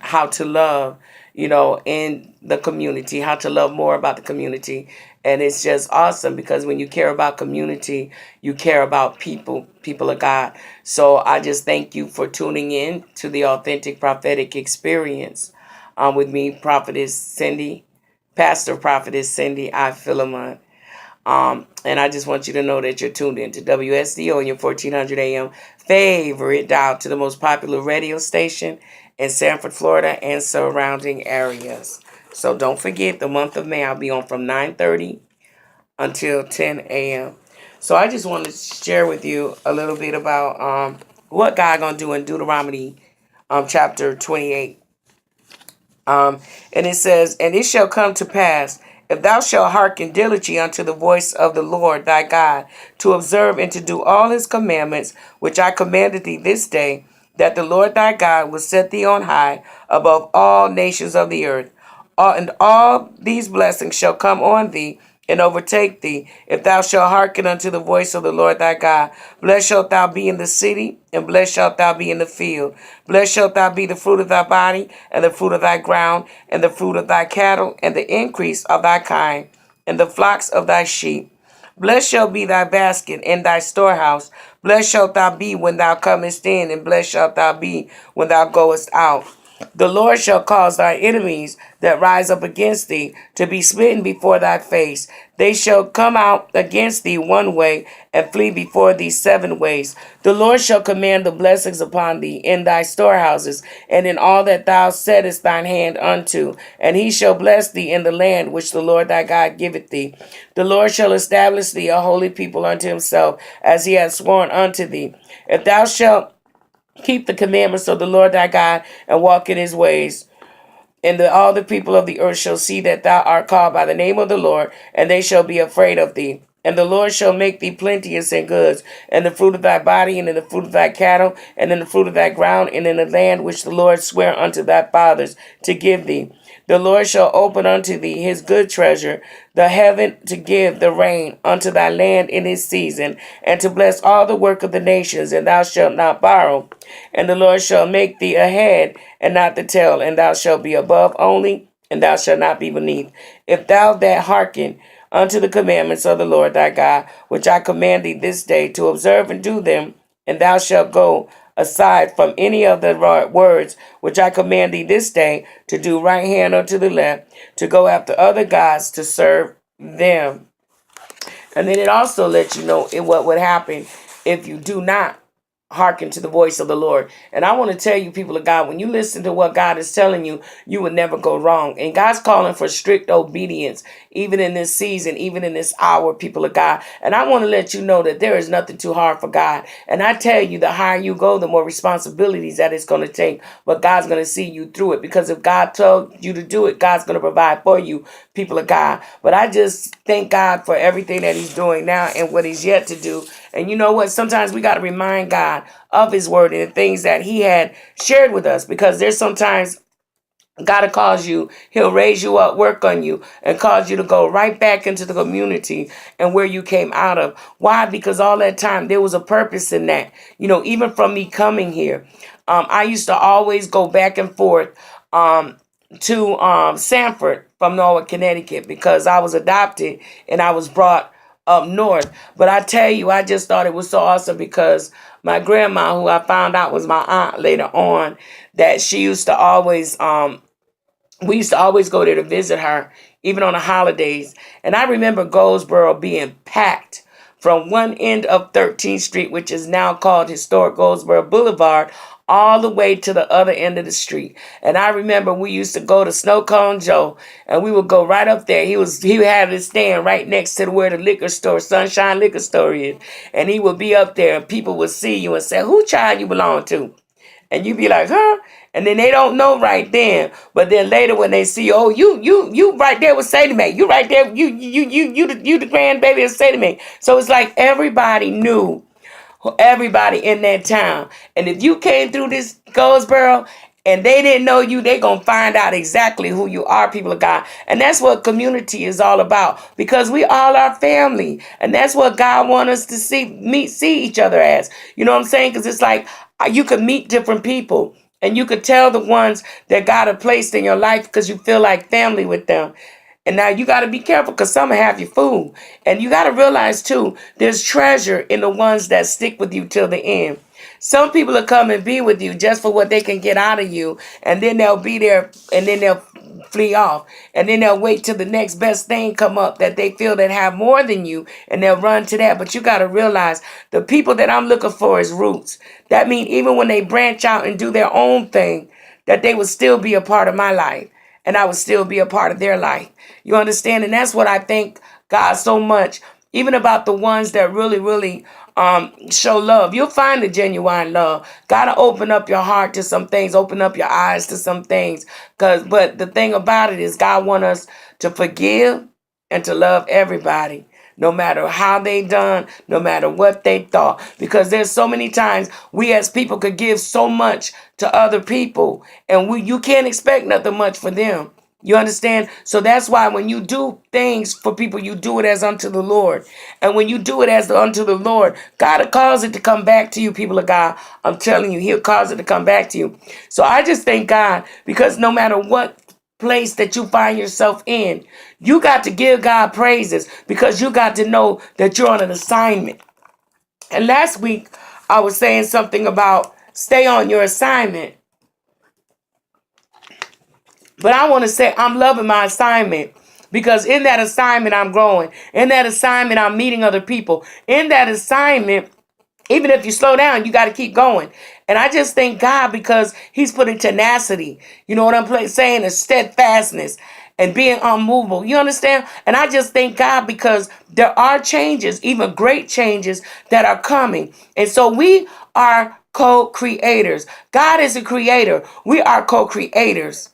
how to love, in the community, how to love more about the community. And it's just awesome because when you care about community, you care about people of God. So I just thank you for tuning in to the Authentic Prophetic Experience with me, Prophetess Cindy, Pastor Prophetess Cindy I. Philemon. And I just want you to know that you're tuned in to WSDO on your 1400 AM favorite dial to the most popular radio station in Sanford, Florida and surrounding areas. So don't forget, the month of May, I'll be on from 9:30 until 10 a.m. So I just want to share with you a little bit about what God gonna do in Deuteronomy chapter 28. And it says, "And it shall come to pass, if thou shalt hearken diligently unto the voice of the Lord thy God, to observe and to do all his commandments, which I commanded thee this day, that the Lord thy God will set thee on high above all nations of the earth. And all these blessings shall come on thee and overtake thee, if thou shalt hearken unto the voice of the Lord thy God. Blessed shalt thou be in the city, and blessed shalt thou be in the field. Blessed shalt thou be the fruit of thy body, and the fruit of thy ground, and the fruit of thy cattle, and the increase of thy kind, and the flocks of thy sheep. Blessed shall be thy basket and thy storehouse. Blessed shalt thou be when thou comest in, and blessed shalt thou be when thou goest out. The Lord shall cause thy enemies that rise up against thee to be smitten before thy face. They shall come out against thee one way and flee before thee seven ways. The Lord shall command the blessings upon thee in thy storehouses and in all that thou settest thine hand unto. And he shall bless thee in the land which the Lord thy God giveth thee. The Lord shall establish thee a holy people unto himself, as he hath sworn unto thee. If thou shalt keep the commandments of the Lord thy God and walk in his ways, and all the people of the earth shall see that thou art called by the name of the Lord, and they shall be afraid of thee. And the Lord shall make thee plenteous in goods, and the fruit of thy body, and in the fruit of thy cattle, and in the fruit of thy ground, and in the land which the Lord sware unto thy fathers to give thee. The Lord shall open unto thee his good treasure, the heaven, to give the rain unto thy land in his season, and to bless all the work of the nations, and thou shalt not borrow. And the Lord shall make thee a head and not the tail, and thou shalt be above only, and thou shalt not be beneath. If thou that hearken unto the commandments of the Lord thy God, which I command thee this day to observe and do them, and thou shalt go aside from any of the words which I command thee this day, to do right hand or to the left, to go after other gods to serve them." And then it also lets you know what would happen if you do not hearken to the voice of the Lord. And I want to tell you, people of God, when you listen to what God is telling you, you will never go wrong. And God's calling for strict obedience, even in this season, even in this hour, people of God. And I want to let you know that there is nothing too hard for God. And I tell you, the higher you go, the more responsibilities that it's going to take. But God's going to see you through it. Because if God told you to do it, God's going to provide for you, people of God. But I just thank God for everything that he's doing now and what he's yet to do. And you know what? Sometimes we got to remind God of his word and the things that he had shared with us, because there's sometimes God will cause you, he'll raise you up, work on you, and cause you to go right back into the community and where you came out of. Why? Because all that time there was a purpose in that. Even from me coming here, I used to always go back and forth to Sanford from Norwood, Connecticut, because I was adopted and I was brought up north. But I tell you, I just thought it was so awesome because my grandma, who I found out was my aunt later on, that she used to always we used to always go there to visit her, even on the holidays. And I remember Goldsboro being packed from one end of 13th Street, which is now called Historic Goldsboro Boulevard, all the way to the other end of the street. And I remember we used to go to Snow Cone Joe, and we would go right up there. He had his stand right next to where the liquor store, Sunshine Liquor Store, is. And he would be up there, and people would see you and say, "Who child you belong to?" And you be like, "Huh?" And then they don't know right then. But then later when they see, "Oh, you right there with Sadie Mae. You right there, you the grandbaby of Sadie Mae." So it's like everybody knew everybody in that town. And if you came through this Goldsboro and they didn't know you, they gonna find out exactly who you are, people of God. And that's what community is all about, because we all are family. And that's what God wants us to see each other as. You know what I'm saying? Because it's like you can meet different people And you could tell the ones that God had placed in your life because you feel like family with them. And now you got to be careful because some will have your food. And you got to realize too, there's treasure in the ones that stick with you till the end. Some people will come and be with you just for what they can get out of you. And then they'll be there and then they'll flee off. And then they'll wait till the next best thing come up that they feel that have more than you. And they'll run to that. But you got to realize the people that I'm looking for is roots. That means even when they branch out and do their own thing, that they will still be a part of my life. And I would still be a part of their life. You understand? And that's what I thank God so much, even about the ones that really, really show love. You'll find the genuine love. Gotta open up your heart to some things, open up your eyes to some things. But the thing about it is God wants us to forgive and to love everybody. No matter how they done, no matter what they thought. Because there's so many times we as people could give so much to other people. And you can't expect nothing much for them. You understand? So that's why when you do things for people, you do it as unto the Lord. And when you do it as unto the Lord, God will cause it to come back to you, people of God. I'm telling you, He'll cause it to come back to you. So I just thank God because no matter what place that you find yourself in, you got to give God praises because you got to know that you're on an assignment. And last week, I was saying something about stay on your assignment. But I want to say I'm loving my assignment because in that assignment, I'm growing. In that assignment, I'm meeting other people. In that assignment, even if you slow down, you got to keep going. And I just thank God because He's putting tenacity. You know what I'm saying? A steadfastness and being unmovable. You understand? And I just thank God because there are changes, even great changes that are coming. And so we are co-creators. God is a creator. We are co-creators.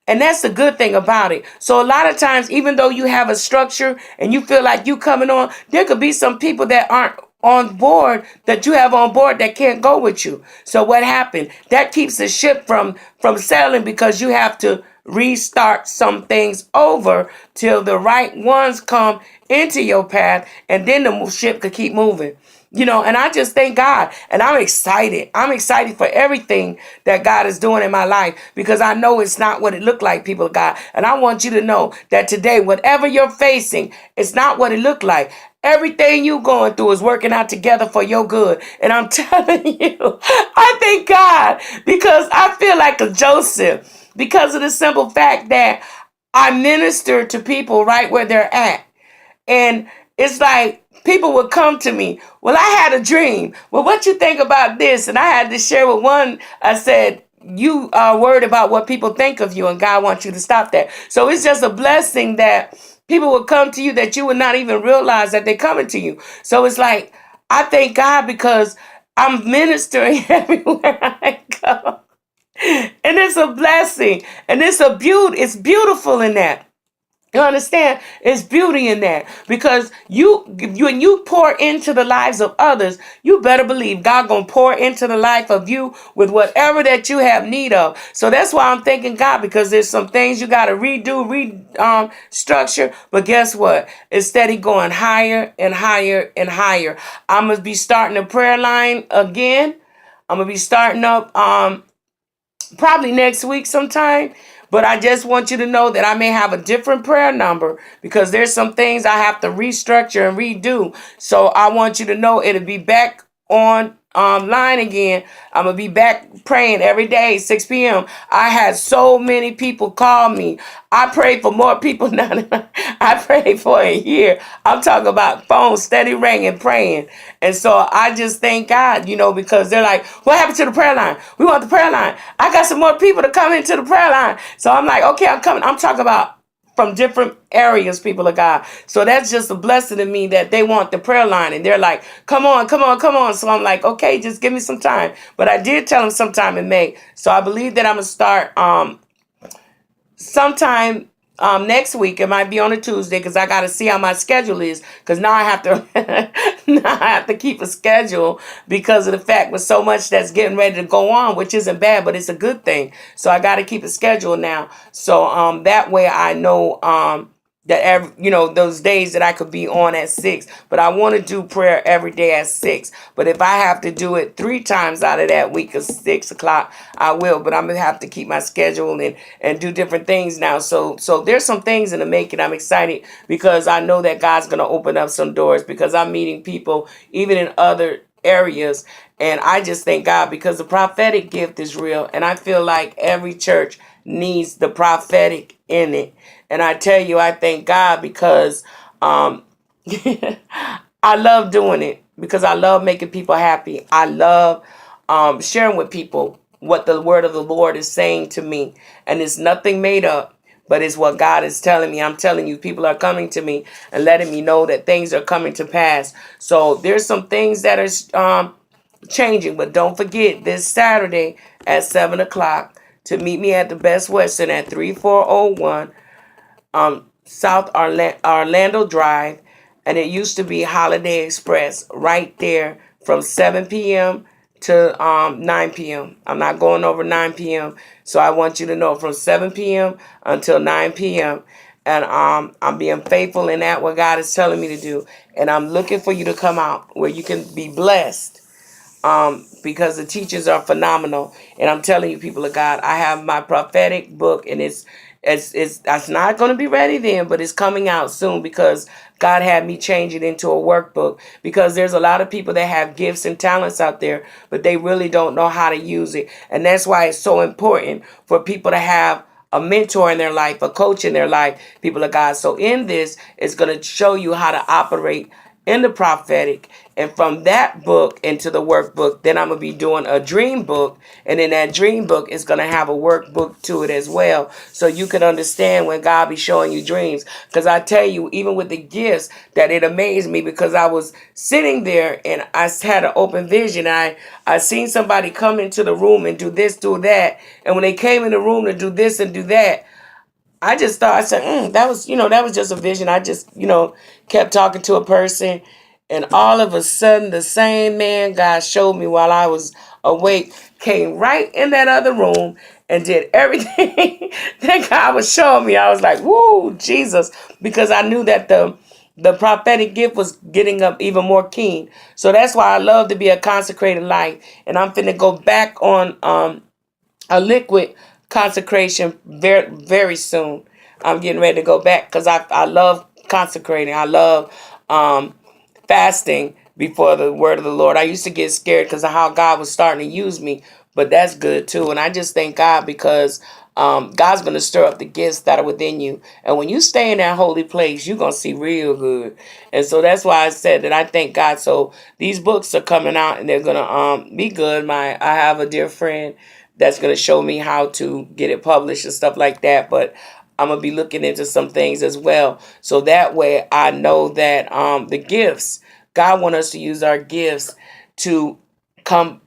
And that's the good thing about it. So a lot of times, even though you have a structure and you feel like you coming on, there could be some people that aren't on board that you have on board that can't go with you. So what happened? That keeps the ship from sailing because you have to restart some things over till the right ones come into your path and then the ship could keep moving. You know, and I just thank God and I'm excited. I'm excited for everything that God is doing in my life because I know it's not what it looked like, people of God. And I want you to know that today, whatever you're facing, it's not what it looked like. Everything you going through is working out together for your good. And I'm telling you, I thank God because I feel like a Joseph because of the simple fact that I minister to people right where they're at. And it's like people would come to me. Well, I had a dream. Well, what you think about this? And I had to share with one. I said, you are worried about what people think of you and God wants you to stop that. So it's just a blessing that people will come to you that you would not even realize that they're coming to you. So it's like, I thank God because I'm ministering everywhere I go. And it's a blessing. And it's beautiful in that. You understand? It's beauty in that because when you pour into the lives of others, you better believe God gonna pour into the life of you with whatever that you have need of. So that's why I'm thanking God because there's some things you gotta redo, structure. But guess what? It's steady going higher and higher and higher. I'm gonna be starting a prayer line again. I'm gonna be starting up probably next week sometime. But I just want you to know that I may have a different prayer number because there's some things I have to restructure and redo. So I want you to know it'll be back on line again. I'm going to be back praying every day, 6 p.m. I had so many people call me. I prayed for more people now than I prayed for a year. I'm talking about phones steady ringing, praying. And so I just thank God, because they're like, what happened to the prayer line? We want the prayer line. I got some more people to come into the prayer line. So I'm like, okay, I'm coming. I'm talking about from different areas, people of God. So that's just a blessing to me that they want the prayer line. And they're like, come on, come on, come on. So I'm like, okay, just give me some time. But I did tell them sometime in May. So I believe that I'm going to start sometime next week. It might be on a Tuesday because I got to see how my schedule is. Because now I have to now I have to keep a schedule because of the fact with so much that's getting ready to go on, which isn't bad, but it's a good thing. So I got to keep a schedule now. So that way I know those days that I could be on at 6. But I want to do prayer every day at 6. But if I have to do it 3 times out of that week of 6 o'clock, I will. But I'm gonna have to keep my schedule and do different things now. So there's some things in the making. I'm excited because I know that God's gonna open up some doors, because I'm meeting people even in other areas. And I just thank God, because the prophetic gift is real, and I feel like every church needs the prophetic in it. And I tell you, I thank God because um I love doing it, because I love making people happy. I love sharing with people what the word of the Lord is saying to me. And it's nothing made up, but it's what God is telling me. I'm telling you, people are coming to me and letting me know that things are coming to pass. So there's some things that are changing. But don't forget, this Saturday at 7 o'clock, to meet me at the Best Western at 3401 South Orlando Drive. And it used to be Holiday Express right there from 7 p.m. to 9 p.m. I'm not going over 9 p.m. So I want you to know, from 7 p.m. until 9 p.m. And I'm being faithful in that, what God is telling me to do. And I'm looking for you to come out where you can be blessed, because the teachers are phenomenal. And I'm telling you, people of God, I have my prophetic book, and it's not going to be ready then, but it's coming out soon, because God had me change it into a workbook, because there's a lot of people that have gifts and talents out there, but they really don't know how to use it. And that's why it's so important for people to have a mentor in their life, a coach in their life, people of God. So in this, it's going to show you how to operate in the prophetic. And from that book into the workbook, then I'm going to be doing a dream book. And in that dream book, it's going to have a workbook to it as well, so you can understand when God be showing you dreams. Because I tell you, even with the gifts, that it amazed me, because I was sitting there and I had an open vision. I seen somebody come into the room and do this, do that. And when they came in the room to do this and do that, I just thought, I said, that was just a vision. I just, kept talking to a person, and all of a sudden, the same man God showed me while I was awake came right in that other room and did everything that God was showing me. I was like, woo, Jesus, because I knew that the prophetic gift was getting up even more keen. So that's why I love to be a consecrated life. And I'm finna go back on a liquid consecration very, very soon. I'm getting ready to go back, because I love consecrating. I love fasting before the word of the Lord. I used to get scared because of how God was starting to use me, but that's good too. And I just thank God, because God's going to stir up the gifts that are within you. And when you stay in that holy place, you're going to see real good. And so that's why I said that I thank God. So these books are coming out, and they're going to be good. I have a dear friend that's going to show me how to get it published and stuff like that. But I'm going to be looking into some things as well. So that way I know that the gifts, God wants us to use our gifts to come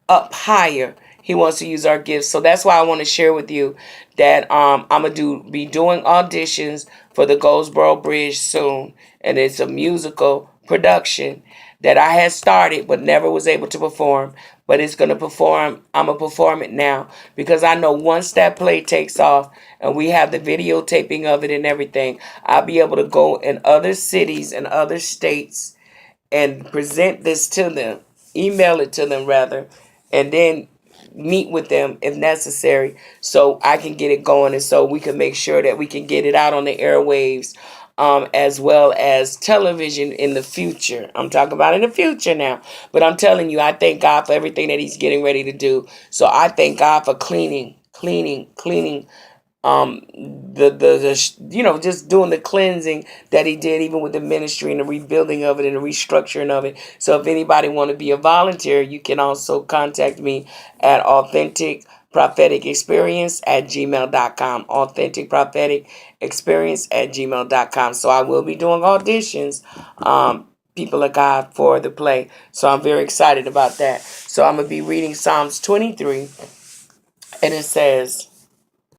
up higher. He wants to use our gifts. So that's why I want to share with you that I'm going to be doing auditions for the Goldsboro Bridge soon. And it's a musical production that I had started but never was able to perform. But it's going to perform. I'm going to perform it now, because I know once that play takes off and we have the videotaping of it and everything, I'll be able to go in other cities and other states and present this to them, email it to them rather, and then meet with them if necessary, so I can get it going, and so we can make sure that we can get it out on the airwaves, as well as television in the future. I'm talking about in the future now, but I'm telling you, I thank God for everything that He's getting ready to do. So I thank God for cleaning just doing the cleansing that He did, even with the ministry and the rebuilding of it and the restructuring of it. So if anybody want to be a volunteer, you can also contact me at authentic prophetic experience at gmail.com. Authentic prophetic experience at gmail.com. So I will be doing auditions, people of God, for the play. So I'm very excited about that. So I'm going to be reading Psalms 23, and it says,